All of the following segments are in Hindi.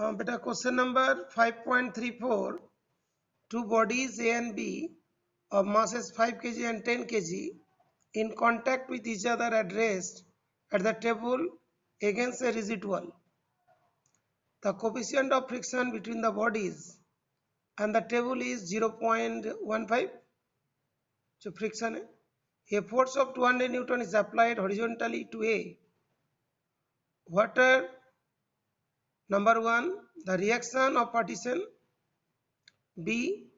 बेटा question number 5.34, two bodies A and B of masses 5 kg and 10 kg in contact with each other at rest at the table against a rigid wall. The coefficient of friction between the bodies and the table is 0.15. जो फ्रिक्शन है. A force of 200 Newton is applied horizontally to A. What are number 1 the reaction of partition, B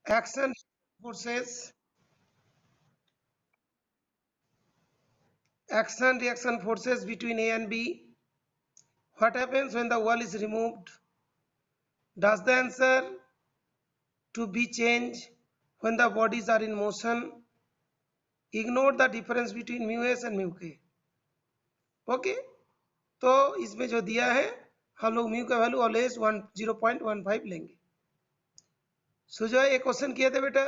action reaction forces between A and B. What happens when the wall is removed? Does the answer to B change when the bodies are in motion? Ignore the difference between mu s and mu k. Okay, तो इसमें जो दिया है हम लोग म्यू का वैल्यू ऑलवेज 0.15 लेंगे. सुजय एक क्वेश्चन किए थे बेटा.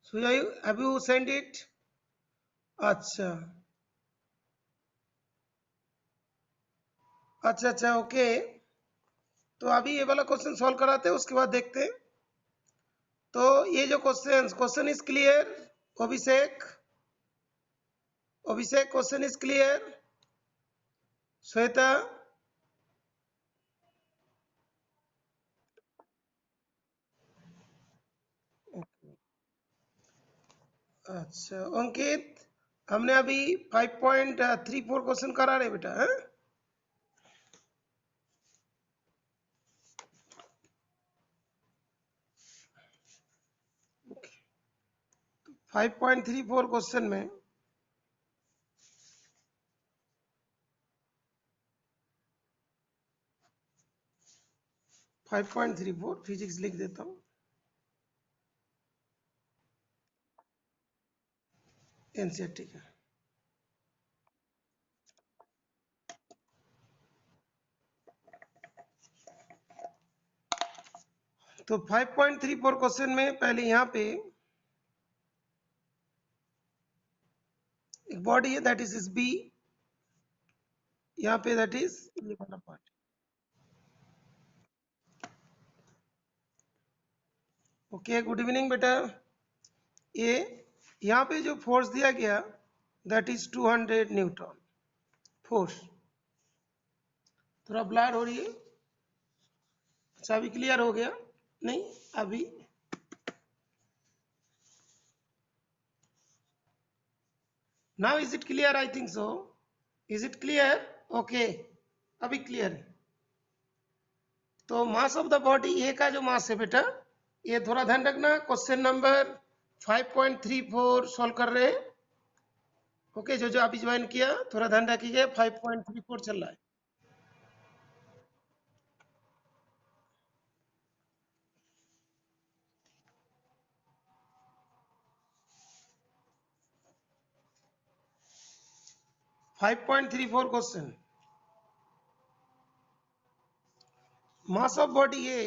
Sujay have you send it? अच्छा अच्छा अच्छा ओके. तो अभी ये वाला क्वेश्चन सॉल्व कराते हैं, उसके बाद देखते हैं. तो ये जो question is clear? Abhishek question is clear? Shweta? अच्छा अंकित, हमने अभी 5.34 क्वेश्चन करा रहे बेटा. है 5.34 क्वेश्चन में 5.34 फिजिक्स लिख देता हूँ. एनसीईआरटी का तो 5.34 क्वेश्चन में पहले यहाँ पे एक बॉडी है दैट इज बी. यहाँ पे दैट इज ये वाला पार्ट. ओके गुड इवनिंग बेटा. ये यहाँ पे जो फोर्स दिया गया दैट इज 200 न्यूटन फोर्स. थोड़ा ब्लर हो रही है. अच्छा अभी क्लियर हो गया? नहीं अभी now is it clear? I think so. Is it clear? Okay अभी क्लियर है. तो मास ऑफ द बॉडी ए का जो मास है बेटा, ये थोड़ा ध्यान रखना. क्वेश्चन नंबर 5.34 सॉल्व कर रहे हैं. ओके जो अभी ज्वाइन किया थोड़ा ध्यान रखिए. 5.34 चल रहा है. .34 question. Mass of body A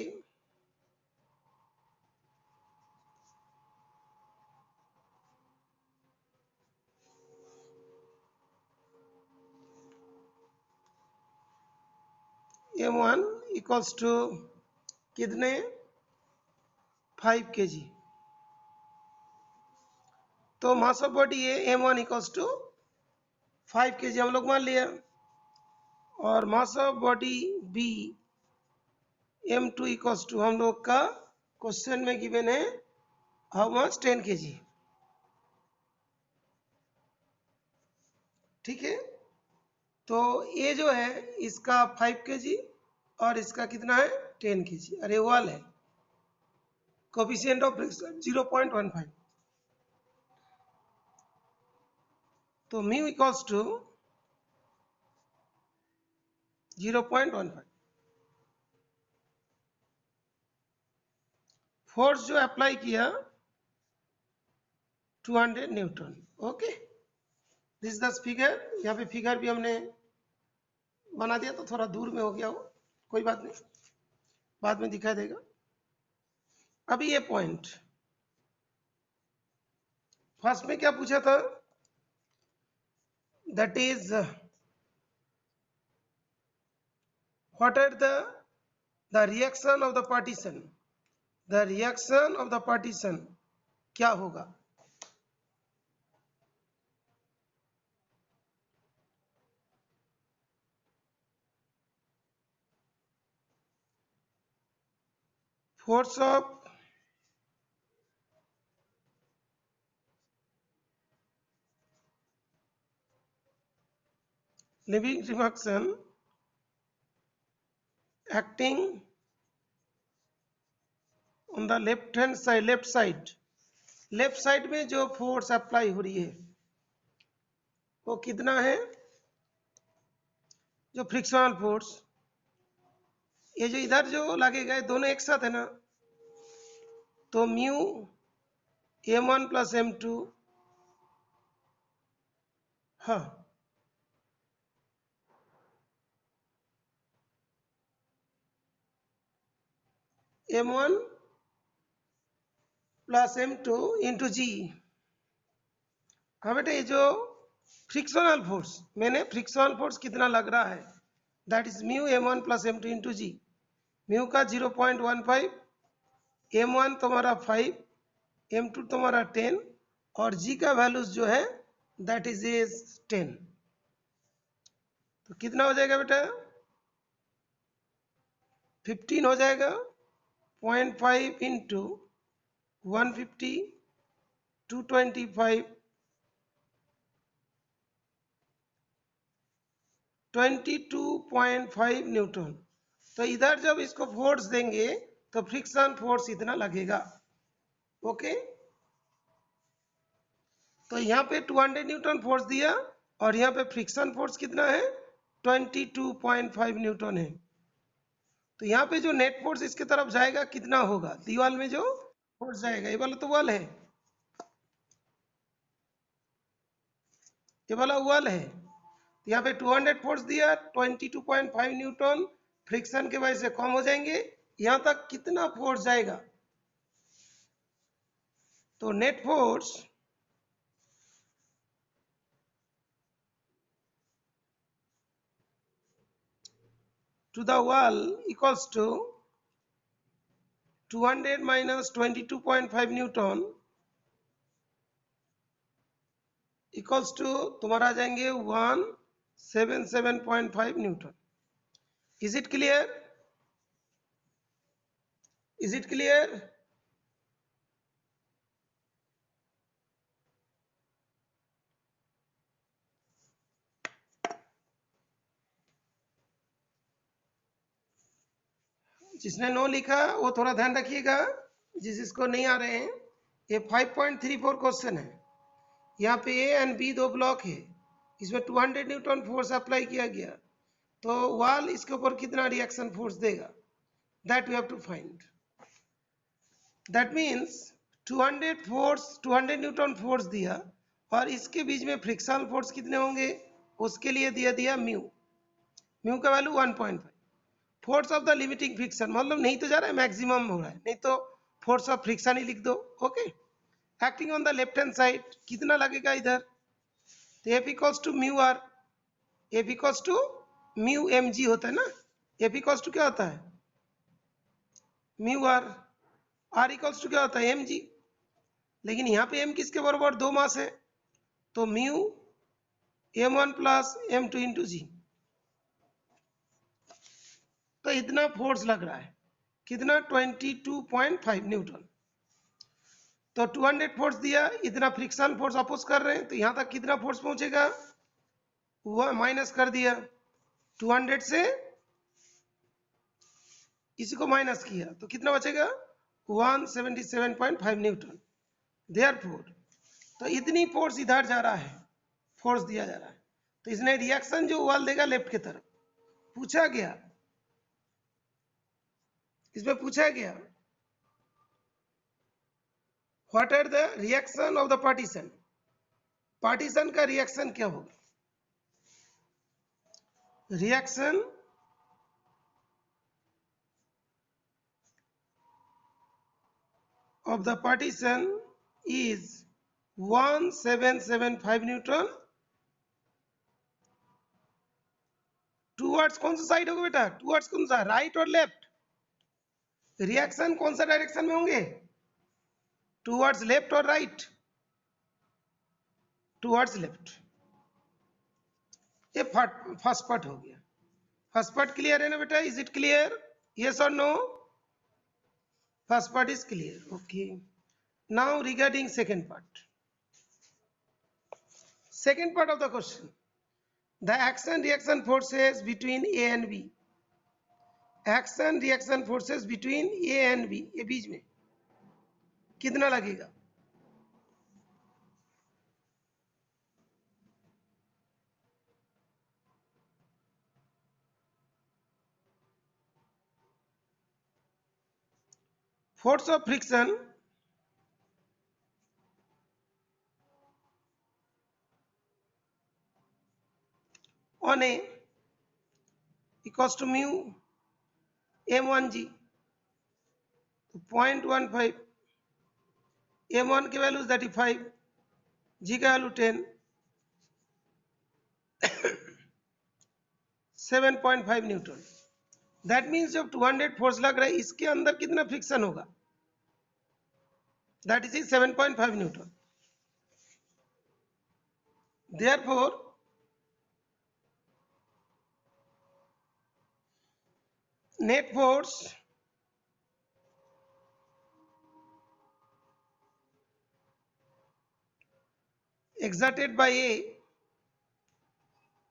m1 equals to कितने? 5 kg. तो mass of body A m1 equals to 5 kg हम लोग मान लिया. और mass of body B m2 equals to हम लोग का क्वेश्चन में गिवन है हाउ मच? 10 kg. ठीक है. तो ये जो है इसका 5 kg और इसका कितना है? 10 kg. अरे वाल है. Coefficient of friction 0.15. तो म्यू इक्वल्स टू 0.15. फोर्स जो अप्लाई किया 200 Newton. Okay this the figure. यहाँ पे फिगर भी हमने बना दिया तो थोड़ा दूर में हो गया हो, कोई बात नहीं, बाद में दिखाई देगा. अभी ये पॉइंट फर्स्ट में क्या पूछा था? That is what are the reaction of the partition? The reaction of the partition क्या होगा? Force of living reaction acting on the left hand side, left side में जो फोर्स अप्लाई हो रही है वो कितना है? जो फ्रिक्शनल फोर्स, ये जो इधर जो लगेगा ये दोनों एक साथ है ना, तो म्यू m1 प्लस m2, हाँ m1 प्लस m2 इंटू जी। हाँ बेटा, ये जो फ्रिक्शनल फोर्स, मैंने फ्रिक्शनल फोर्स कितना लग रहा है, that is mu m1 plus m2 into G. Mu का 0.15, m1 तुम्हारा 5, m2 तुम्हारा 10 और g का वैल्यूज जो है दैट इज 10। तो कितना हो जाएगा बेटा? 15 हो जाएगा। 0.5 इंटू 150, 225, 22.5 न्यूटन। तो इधर जब इसको फोर्स देंगे तो फ्रिक्शन फोर्स इतना लगेगा। ओके, तो यहाँ पे 200 न्यूटन फोर्स दिया और यहाँ पे फ्रिक्शन फोर्स कितना है? 22.5 न्यूटन है। तो यहाँ पे जो नेट फोर्स इसके तरफ जाएगा कितना होगा? दीवार में जो फोर्स जाएगा, ये वाला तो वॉल है, ये वाला वॉल है। तो यहाँ पे 200 फोर्स दिया, 22.5 न्यूटन फ्रिक्शन के वजह से कम हो जाएंगे। यहाँ तक कितना फोर्स जाएगा? तो net force to the wall equals to 200 minus 22.5 newton equals to तुम्हारा आ जाएंगे 177.5 newton. Is it clear? Is it clear? जिसने नो लिखा वो थोड़ा ध्यान रखिएगा, जिसको नहीं आ रहे हैं। ये 5.34 क्वेश्चन है। यहाँ पे ए एंड बी दो ब्लॉक है, इसमें 200 न्यूटन फोर्स अप्लाई किया गया, तो वॉल इसके ऊपर कितना रिएक्शन फोर्स देगा, that we have to find. That means 200 newton force दिया और इसके बीच में फ्रिक्शनल फोर्स कितने होंगे, उसके लिए दिया म्यू। म्यू का value 1.5। Force of the limiting friction, मतलब नहीं तो जा रहा है, मैक्सिमम हो रहा है, नहीं तो फोर्स ऑफ फ्रिक्शन ही लिख दो। Okay, acting on the left hand side कितना लगेगा इधर, तो F equals to mu R. F equals to mu M G होता है ना, एफ इक्वल्स टू क्या होता है? Mu R. R equals to क्या होता है? M G. लेकिन यहाँ पे एम किसके बराबर? 2 मास है, तो mu m1 plus m2 into जी। तो इतना फोर्स लग रहा है, कितना? 22.5 न्यूटन। तो 200 फोर्स दिया, इतना फ्रिक्शन फोर्स अपोज कर रहे हैं, तो यहाँ तक कितना फोर्स पहुंचेगा? वह माइनस कर दिया, 200 से इसी को माइनस किया तो कितना बचेगा? 177.5 न्यूटन। देयरफॉर तो इतनी फोर्स इधर जा रहा है, फोर्स दिया जा रहा है, तो इसने रिएक्शन जो वॉल देगा लेफ्ट की तरफ, पूछा गया, इसमें पूछा गया what are the reaction of the partition. Partition का रिएक्शन क्या होगा? Reaction of the partition is 1775 Newton to towards कौन सा साइड होगा बेटा, टूवर्ड्स कौन सा, राइट और लेफ्ट, रिएक्शन कौन सा डायरेक्शन में होंगे, टूवर्ड्स लेफ्ट और राइट, टूवर्ड्स लेफ्ट। ये फर्स्ट पार्ट हो गया। फर्स्ट पार्ट क्लियर है ना बेटा, इज इट क्लियर, यस और no, first part is clear, okay. Now regarding second part, second part of the question, the action reaction forces between A and B, action reaction forces between A and B, ये बीच में कितना लगेगा, force of friction on A equals to mu m1g, तो 0.15, m1 की वैल्यू 35, g का वैल्यू 10, 7.5 न्यूटन। दैट मीन्स जब 200 फोर्स लग रहा है इसके अंदर कितना फ्रिक्शन होगा, that is 7.5 Newton. Therefore net force exerted by A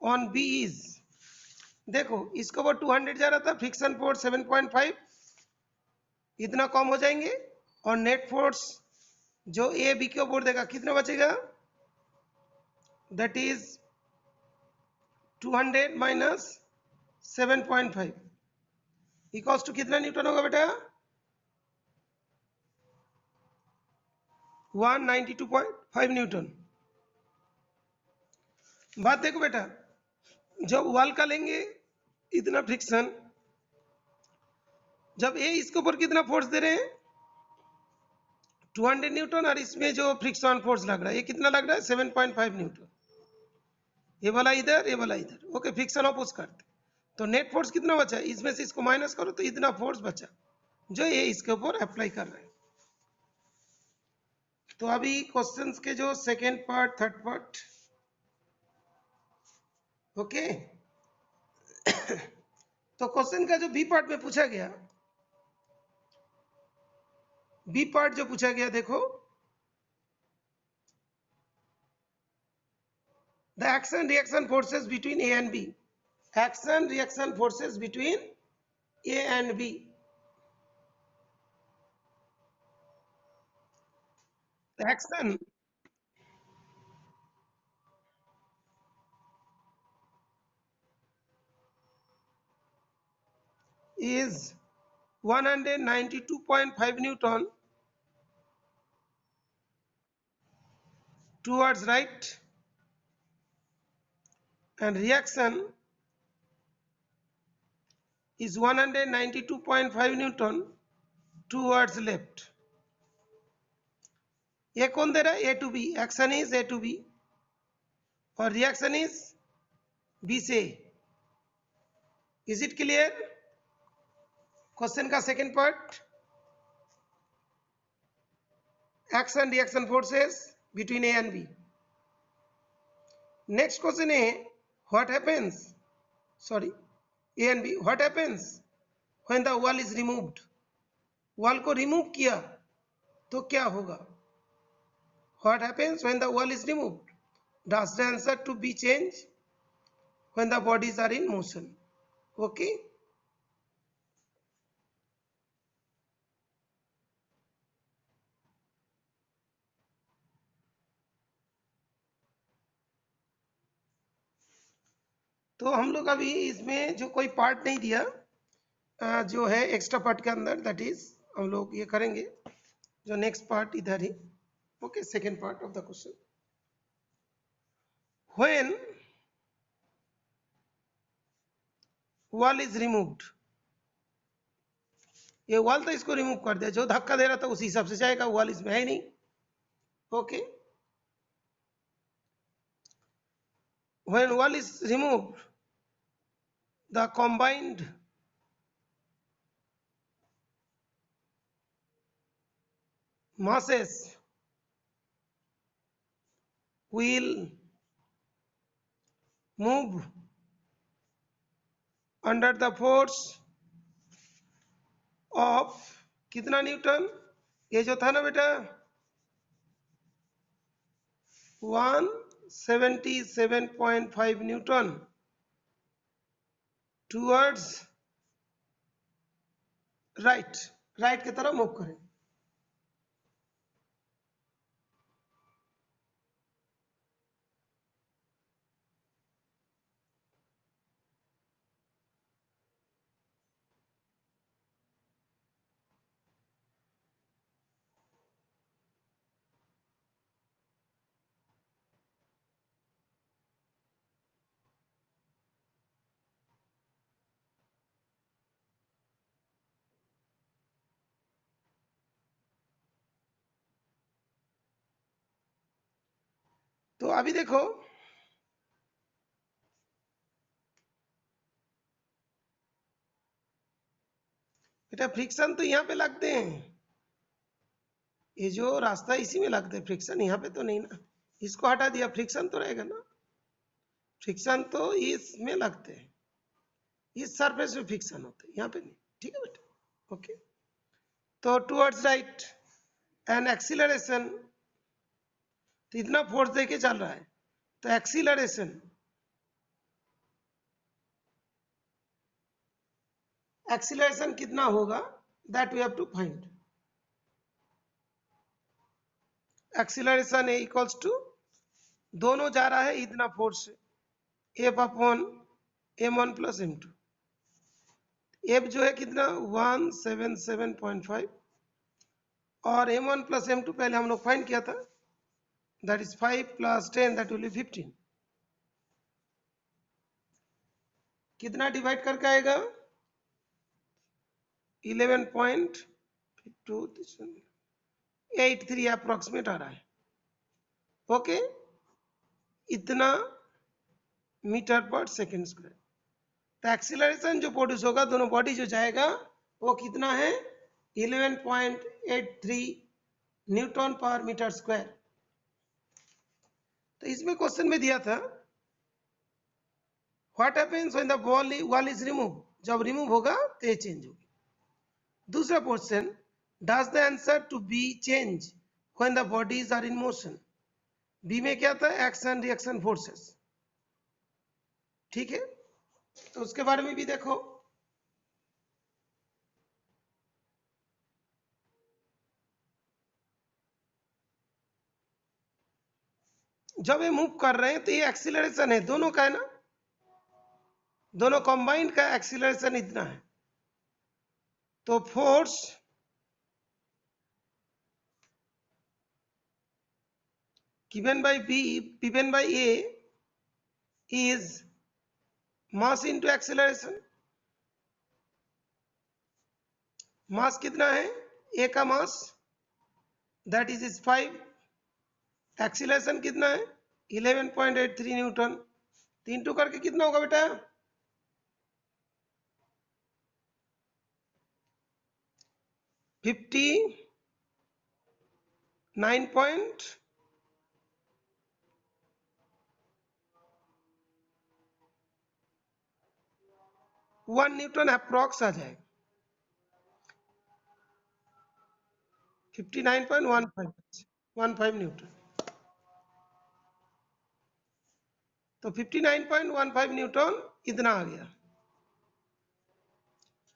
on B is, देखो इसके ऊपर 200 जा रहा था, फ्रिक्शन फोर्स 7.5 इतना कम हो जाएंगे, और नेट फोर्स जो ए बी के ऊपर देगा कितना बचेगा, that is 200 minus 7.5 equals to कितना न्यूटन होगा बेटा, 192.5 न्यूटन। बात देखो बेटा, जब वॉल का लेंगे इतना फ्रिक्शन, जब ए इसके ऊपर कितना फोर्स दे रहे हैं 200 न्यूटन, और इसमें जो फ्रिक्शन फोर्स लग रहा है ये कितना लग रहा है 7.5 न्यूटन, ये वाला इधर ये वाला इधर, ओके फ्रिक्शन अपोज करते, तो नेट फोर्स कितना बचा, इसमें से इसको माइनस करो तो इतना फोर्स बचा जो ये इसके ऊपर अप्लाई कर रहे हैं। तो अभी क्वेश्चंस के जो second part third part, okay तो क्वेश्चन का जो बी पार्ट में पूछा गया, बी पार्ट जो पूछा गया देखो, the action reaction forces between A and B, action reaction forces between A and B, action is 192.5 Newton towards right, and reaction is 192.5 Newton towards left। ये कौन दे रहा है, A to B, action is A to B और रिएक्शन इज बी से। इज इट क्लियर, क्वेश्चन का second part, action reaction forces between A and B. Next question है what happens, sorry A and B, what happens when the wall is removed, wall को रिमूव किया तो क्या होगा, what happens when the wall is removed, does the answer to be change when the bodies are in motion, okay। तो हम लोग अभी इसमें जो कोई पार्ट नहीं दिया, जो है एक्स्ट्रा पार्ट के अंदर, दैट इज हम लोग ये करेंगे जो नेक्स्ट पार्ट इधर ही, okay second part of the question, when wall is removed, ये वॉल तो इसको रिमूव कर दिया, जो धक्का दे रहा था उसी हिसाब से जाएगा, वॉल इसमें है ही नहीं, okay. When wall is removed the combined masses will move under the force of कितना न्यूटन, ये जो था ना बेटा 177.5 न्यूटन टूवर्ड्स राइट, राइट की तरफ मूव करें। तो अभी देखो बेटा फ्रिक्शन तो यहाँ पे लगते हैं, ये जो रास्ता इसी में लगते हैं, फ्रिक्शन यहाँ पे तो नहीं ना, इसको हटा दिया फ्रिक्शन तो रहेगा ना, फ्रिक्शन तो इसमें लगते हैं, इस सरफेस में फ्रिक्शन होते हैं, यहाँ पे नहीं। ठीक है बेटा, ओके। तो टुवर्ड्स राइट एंड एक्सीलरेशन, तो इतना फोर्स देके चल रहा है, तो एक्सीलरेशन एक्सीलरेशन कितना होगा, that we have to find. Acceleration equals to, दोनों जा रहा है इतना फोर्स से, F upon m1 plus m2। F जो है कितना 177.5 और m1 प्लस m2 पहले हम लोग फाइंड किया था, that is 5 plus 10 that will be 15। कितना डिवाइड करके आएगा 11.83 अप्रोक्सीमेट आ रहा है, ओके, इतना मीटर पर सेकेंड स्क्वायर। तो एक्सीलरेशन जो प्रोड्यूस होगा दोनों बॉडी जो जाएगा वो कितना है 11.83 न्यूटन पर मीटर स्क्वायर। तो इसमें क्वेश्चन में दिया था what happens when the wall is remove, जब रिमूव होगा तो ये चेंज होगी। दूसरा question, does the answer to be change when the bodies are in motion. B में क्या था एक्शन रिएक्शन फोर्सेस, ठीक है, तो उसके बारे में भी देखो। जब ये मूव कर रहे हैं तो ये एक्सीलरेशन है दोनों का है ना, दोनों कंबाइंड का एक्सीलरेशन इतना है, तो force given by B given by A is mass into acceleration। मास कितना है A का मास दैट इज 5, एक्सीलरेशन कितना है 11.83 न्यूटन, 3 करके कितना होगा बेटा 59.1 न्यूटन अप्रॉक्स आ जाएगा, 59.15 न्यूटन। तो 59.15 न्यूटन इतना आ गया।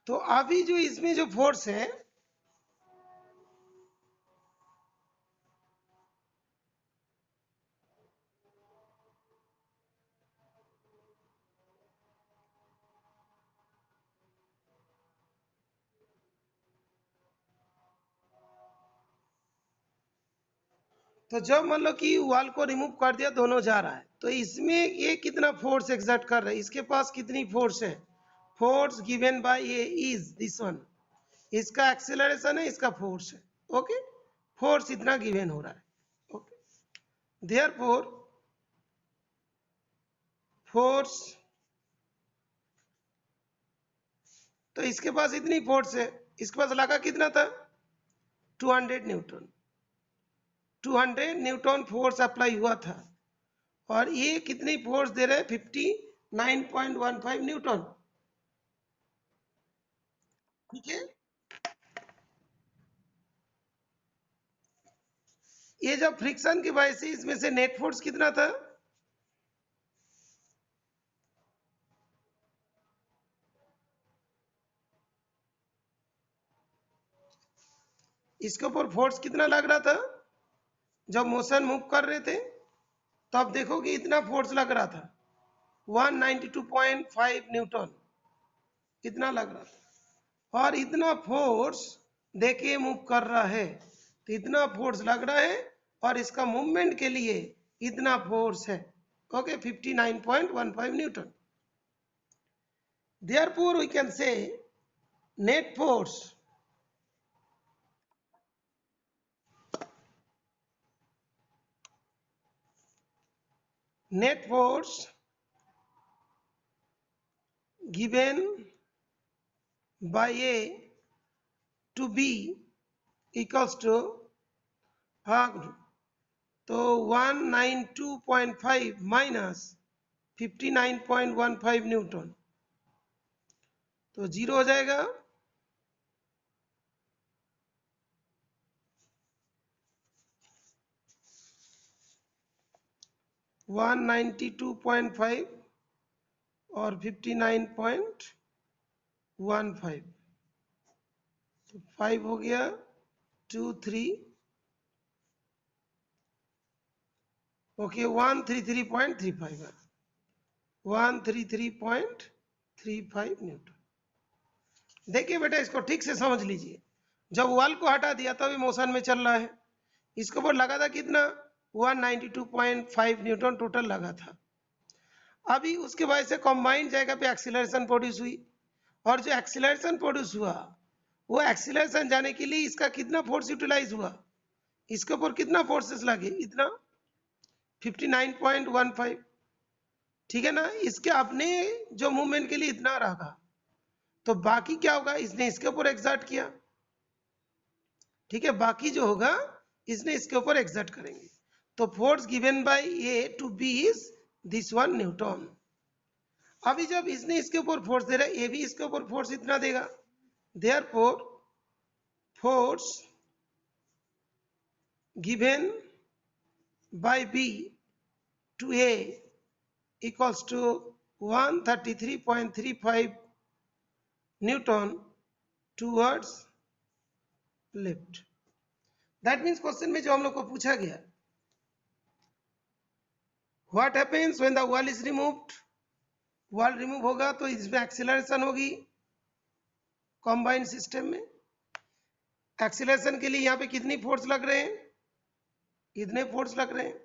तो अभी जो इसमें जो फोर्स है तो जब मान लो कि वॉल को रिमूव कर दिया दोनों जा रहा है, तो इसमें ये कितना फोर्स एक्सर्ट कर रहा है, इसके पास कितनी फोर्स है, force given by A is this one, इसका एक्सेलरेशन है इसका फोर्स है, ओके, फोर्स इतना गिवन हो रहा है, ओके, देयरफॉर फोर्स तो इसके पास इतनी फोर्स है, इसके पास लगा कितना था 200 न्यूटन, 200 न्यूटन फोर्स अप्लाई हुआ था और ये कितनी फोर्स दे रहे हैं 59.15 न्यूटन। ठीक है, ये जब फ्रिक्शन की वजह से इसमें से नेट फोर्स कितना था, इसके ऊपर फोर्स कितना लग रहा था जब मोशन मूव कर रहे थे, तो आप देखो कि इतना फोर्स लग रहा था 192.5 न्यूटन, इतना लग रहा था। और इतना फोर्स देखिए मूव कर रहा है, तो इतना फोर्स लग रहा है और इसका मूवमेंट के लिए इतना फोर्स है। Okay, 59.15 Newton. Therefore we can say net force given by A to B equals to तो 192.5 माइनस 59.15 न्यूटन, तो जीरो हो जाएगा। वन 92.5 और 59.15, तो 5 हो गया, 2 3, ओके 133.35 है, 133.35 न्यूटन। देखिए बेटा, इसको ठीक से समझ लीजिए, जब वॉल को हटा दिया तभी मोशन में चल रहा है, इसके ऊपर लगा था कितना 192.5 न्यूटन टोटल लगा था। अभी उसके वजह से कंबाइंड जगह पे एक्सीलरेशन प्रोड्यूस हुई और जो एक्सीलरेशन प्रोड्यूस हुआ वो एक्सीलरेशन जाने के लिए इसका कितना फोर्स यूटिलाइज हुआ, इसके ऊपर कितना फोर्सेस लगे, इतना 59.15। ठीक है ना, इसके अपने जो मूवमेंट के लिए इतना रहा, तो बाकी क्या होगा, इसने इसके ऊपर एक्सर्ट किया। ठीक है, बाकी जो होगा इसने इसके ऊपर एक्सर्ट करेंगे, तो force given by A to B is this one newton. अभी जब इसने इसके ऊपर फोर्स दे रहा है, ए भी इसके ऊपर फोर्स इतना देगा, therefore force given by B to A equals to 133.35 newton towards left. That means question में जो हम लोग को पूछा गया, what happens when the wall is removed, wall remove होगा तो इसमें एक्सीलरेशन होगी कंबाइंड सिस्टम में। एक्सीलरेशन के लिए यहाँ पे कितनी फोर्स लग रहे हैं, इतने फोर्स लग रहे हैं।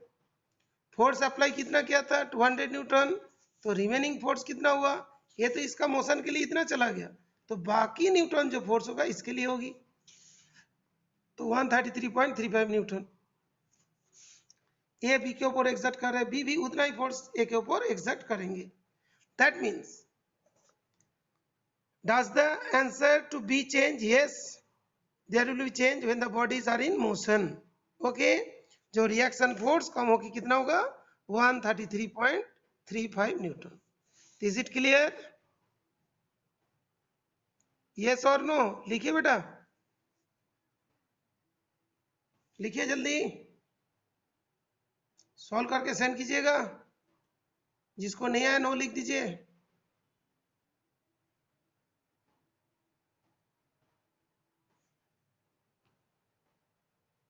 फोर्स अप्लाई कितना किया था 200 न्यूटन, तो रिमेनिंग फोर्स कितना हुआ, ये तो इसका मोशन के लिए इतना चला गया, तो बाकी न्यूटन जो फोर्स होगा इसके लिए होगी, तो 133.35 न्यूटन। ए बी के ऊपर एक्सर्ट कर रहे हैं, बी भी उतना ही फोर्स ए के ऊपर एक्सर्ट करेंगे। That means does the answer to be change, yes there will be change when the bodies are in motion. Okay, जो रिएक्शन फोर्स कम होगी कितना होगा 133.35 newton. Is it clear, yes और नो, लिखिए बेटा, लिखिए जल्दी, सॉल्व करके सेंड कीजिएगा, जिसको नहीं आया नो लिख दीजिए।